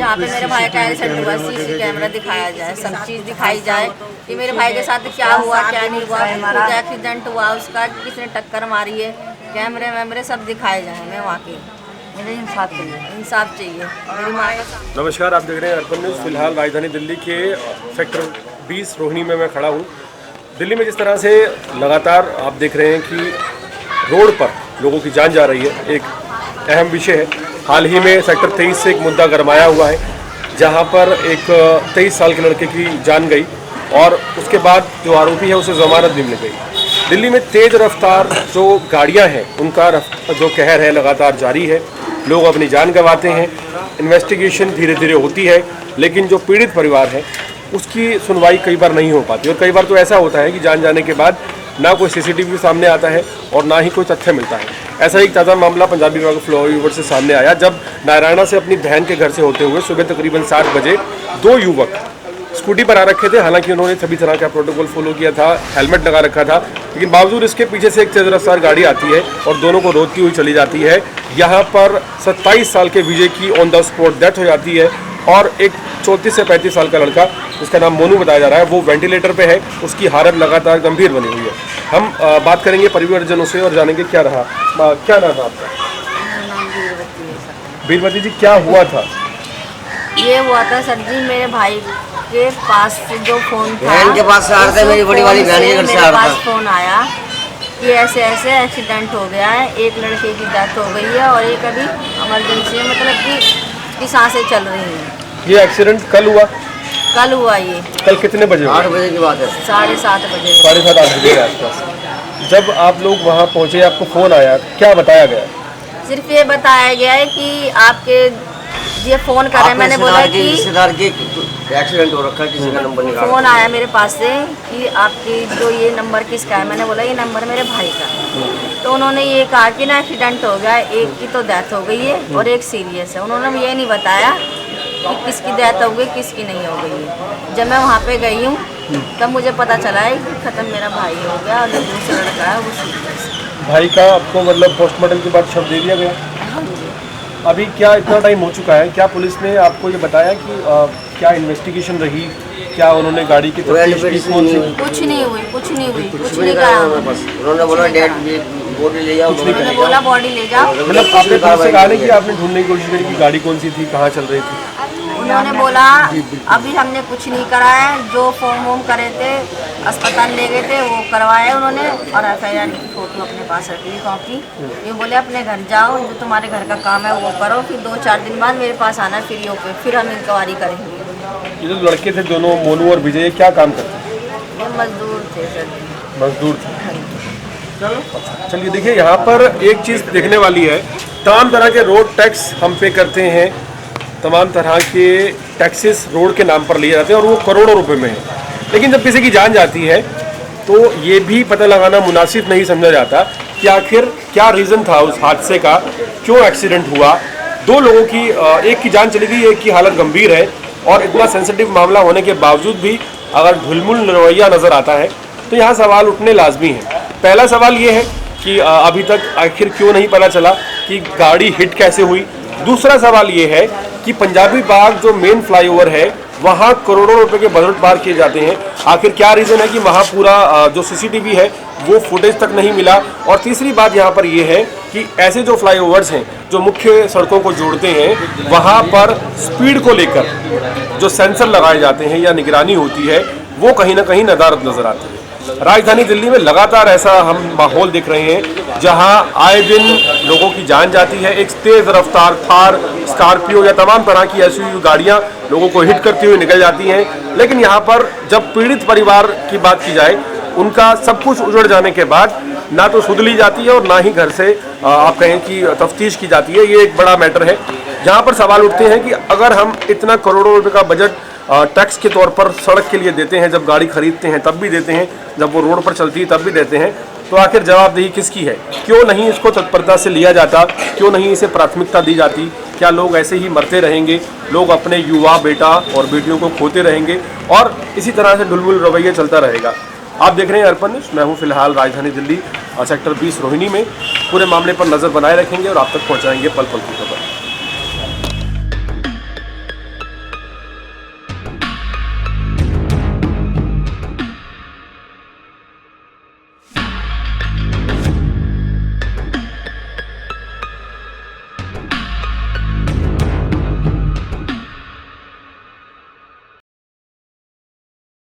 जहाँ पे मेरे भाई का एक्सीडेंट हुआ सीसी कैमरा दिखाया जाए, सब चीज़ दिखाई जाए कि मेरे भाई के साथ क्या हुआ क्या नहीं हुआ, खुद एक्सीडेंट हुआ उसका, किसने टक्कर मारी है, कैमरे वैमरे सब दिखाए जाए। मैं वहाँ की मुझे इंसाफ चाहिए मेरी माँ का। नमस्कार, आप देख रहे हैं अर्पण न्यूज़। फिलहाल राजधानी दिल्ली के सेक्टर 20 रोहिणी में मैं खड़ा हूँ। दिल्ली में जिस तरह से लगातार आप देख रहे हैं कि रोड पर लोगों की जान जा रही है, एक अहम विषय है। हाल ही में सेक्टर 23 से एक मुद्दा गरमाया हुआ है, जहां पर एक 23 साल के लड़के की जान गई और उसके बाद जो आरोपी है उसे जमानत भी मिल गई। दिल्ली में तेज़ रफ्तार जो गाड़ियां हैं उनका जो कहर है लगातार जारी है। लोग अपनी जान गंवाते हैं, इन्वेस्टिगेशन धीरे धीरे होती है, लेकिन जो पीड़ित परिवार है उसकी सुनवाई कई बार नहीं हो पाती और कई बार तो ऐसा होता है कि जान जाने के बाद ना कोई सीसीटीवी सामने आता है और ना ही कोई तथ्य मिलता है। ऐसा ही एक ताज़ा मामला पंजाबी बाग फ्लाईओवर से सामने आया, जब नारायणा से अपनी बहन के घर से होते हुए सुबह तकरीबन 7 बजे दो युवक स्कूटी पर आ रखे थे। हालांकि उन्होंने सभी तरह का प्रोटोकॉल फॉलो किया था, हेलमेट लगा रखा था, लेकिन बावजूद इसके पीछे से एक तेज रफ्तार गाड़ी आती है और दोनों को रोकती हुई चली जाती है। यहाँ पर 27 साल के विजय की ऑन द स्पॉट डेथ हो जाती है और एक 34 से 35 साल का लड़का, जिसका नाम मोनू बताया जा रहा है, वो वेंटिलेटर पे है। उसकी हालत लगातार गंभीर बनी हुई है। हम बात करेंगे परिवारजनों से और जानेंगे क्या रहा। क्या नाम है आपका? बीरवती जी, क्या हुआ था? ये हुआ था सर जी, मेरे भाई के पास से जो फोन था, बहन के पास से आ रहा था, मेरी बड़ी वाली बहन के घर से आ रहा था। फोन आया कि ऐसे ऐसे एक्सीडेंट हो गया है, एक लड़के की डेथ हो गई है और एक अभी इमरजेंसी है, मतलब कि सांसें चल रही हैं। ये एक्सीडेंट कल हुआ? कल हुआ। ये कल कितने बजे? 8 बजे की बात है। 7:30 बजे। 7:30 बजे के आसपास जब आप लोग वहाँ पहुँचे, आपको फ़ोन आया, क्या बताया गया? सिर्फ ये बताया गया है कि आपके ये फ़ोन कर रहे हैं। मैंने बोला कि रिश्तेदार के एक्सीडेंट हो रखा है, किसी का नंबर निकाल। फ़ोन आया मेरे पास से कि आपकी जो ये नंबर किसका है। मैंने बोला ये नंबर मेरे भाई का है। तो उन्होंने ये कहा कि ना एक्सीडेंट हो गया, एक की तो डेथ हो गई है और एक सीरियस है। उन्होंने ये नहीं बताया कि किसकी डेथ हो गई किसकी नहीं हो गई है। जब मैं वहाँ पे गई हूँ तब मुझे पता चला है कि ख़त्म मेरा भाई हो गया और जो दूसरा लड़का है वो सीरियस है। भाई का आपको मतलब पोस्टमार्टम के बाद शव दे दिया गया? अभी क्या इतना टाइम हो चुका है, क्या पुलिस ने आपको ये बताया कि क्या इन्वेस्टिगेशन रही, क्या उन्होंने गाड़ी की तफ्तीश की? कुछ नहीं हुई, कुछ नहीं कहा। उन्होंने बोला डेड बॉडी ले जाओ, उन्होंने बोला बॉडी ले जाओ। मतलब आपने पुलिस से कहा नहीं कि आपने ढूंढने की कोशिश करी कि गाड़ी कौन सी थी, कहाँ चल रही थी? उन्होंने बोला अभी हमने कुछ नहीं करा है, जो फॉर्म वॉर्म करे थे अस्पताल ले गए थे वो करवाया उन्होंने और FIR की फोटो अपने पास रखी कॉपी। ये बोले अपने घर जाओ, जो तुम्हारे घर का काम है वो करो, फिर 2-4 दिन बाद मेरे पास आना, फिर हम इंक्वायरी करेंगे। ये जो लड़के थे दोनों, मोनू और विजय, क्या काम करते थे? ये मजदूर थे सर। मजदूर थे। चलिए देखिए, यहाँ पर एक चीज़ देखने वाली है, तमाम तरह के रोड टैक्स हम पे करते हैं, तमाम तरह के टैक्सेस रोड के नाम पर लिए जाते हैं और वो करोड़ों रुपए में है। लेकिन जब किसी की जान जाती है तो ये भी पता लगाना मुनासिब नहीं समझा जाता कि आखिर क्या रीज़न था उस हादसे का, क्यों एक्सीडेंट हुआ। दो लोगों की, एक की जान चली गई, एक की हालत गंभीर है और इतना सेंसिटिव मामला होने के बावजूद भी अगर ढुलमुल रवैया नज़र आता है तो यहाँ सवाल उठने लाजमी है। पहला सवाल ये है कि अभी तक आखिर क्यों नहीं पता चला कि गाड़ी हिट कैसे हुई। दूसरा सवाल ये है कि पंजाबी बाग जो मेन फ्लाईओवर है वहाँ करोड़ों रुपए के बजट पार किए जाते हैं। आखिर क्या रीज़न है कि वहाँ पूरा जो CCTV है वो फुटेज तक नहीं मिला। और तीसरी बात यहाँ पर ये है कि ऐसे जो फ्लाईओवर्स हैं जो मुख्य सड़कों को जोड़ते हैं, वहाँ पर स्पीड को लेकर जो सेंसर लगाए जाते हैं या निगरानी होती है वो कहीं ना कहीं नदारद नज़र आती है। राजधानी दिल्ली में लगातार ऐसा हम माहौल देख रहे हैं जहां आए दिन लोगों की जान जाती है। एक तेज़ रफ्तार थार, स्कॉर्पियो या तमाम तरह की SUV गाड़ियां लोगों को हिट करती हुई निकल जाती हैं। लेकिन यहां पर जब पीड़ित परिवार की बात की जाए, उनका सब कुछ उजड़ जाने के बाद ना तो सुध ली जाती है और ना ही घर से आप कहें कि तफ्तीश की जाती है। ये एक बड़ा मैटर है जहाँ पर सवाल उठते हैं कि अगर हम इतना करोड़ों रुपए का बजट टैक्स के तौर पर सड़क के लिए देते हैं, जब गाड़ी खरीदते हैं तब भी देते हैं, जब वो रोड पर चलती है तब भी देते हैं, तो आखिर जवाबदेही किसकी है? क्यों नहीं इसको तत्परता से लिया जाता? क्यों नहीं इसे प्राथमिकता दी जाती? क्या लोग ऐसे ही मरते रहेंगे? लोग अपने युवा बेटा और बेटियों को खोते रहेंगे और इसी तरह से ढुलमुल रवैया चलता रहेगा? आप देख रहे हैं अर्पण न्यूज़। मैं हूं फिलहाल राजधानी दिल्ली सेक्टर 20 रोहिणी में। पूरे मामले पर नज़र बनाए रखेंगे और आप तक पहुंचाएंगे पल पल की खबर।